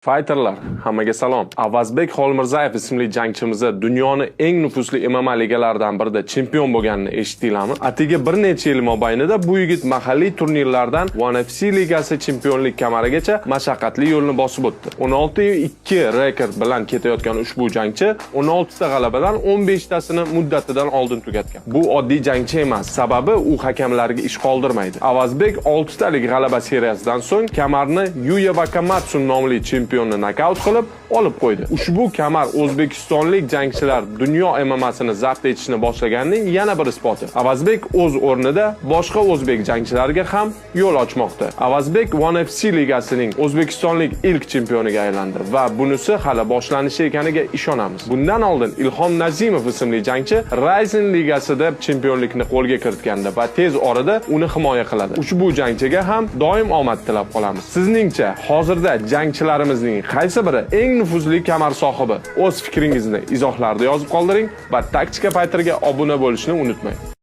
Fighterlar, hammaga salom. Avazbek Xolmirzayev ismli jangchimiz dunyoning eng nufuzli MMA ligalaridan birida chempion bo'lganini eshitdinglarmi? Atigi bir necha yil mobaynida bu yigit mahalliy turnirlardan UFC ligasi chempionlik kamarigacha mashaqqatli yo'lni bosib o'tdi. 16-2 rekord bilan ketayotgan ushbu jangchi 16 ta g'alabadan 15 tasini muddatidan oldin tugatgan. Bu oddiy jangchi emas, sababi u hakamlarga ish qoldirmaydi. Avazbek 6 talik g'alaba seriyasidan so'ng kamarni Yuya Wakamatsu nomli chempionni nokaut qilib olib qo'ydi. Ushbu kamar o'zbekistonlik jangchilar dunyo MMAsini zabt etishni boshlaganining yana bir isboti. Avazbek o'z o'rnida boshqa o'zbek jangchilarga ham yo'l ochmoqda. Avazbek UFC ligasining o'zbekistonlik ilk chempioniga aylandi va bunisi hali boshlanishi ekaniga ishonamiz. Bundan oldin Ilhom Nazimov ismli jangchi Ryzen ligasida chempionlikni qo'lga kiritgandi va tez orada uni himoya qiladi. Ushbu jangchiga ham doim omad tilab qolamiz. Sizningcha hozirda jangchilarimizning qaysi biri eng nufuzli kamar sohibi? O'z fikringizni izohlarda yozib qoldiring va Taktika Fighterga obuna bo'lishni unutmang.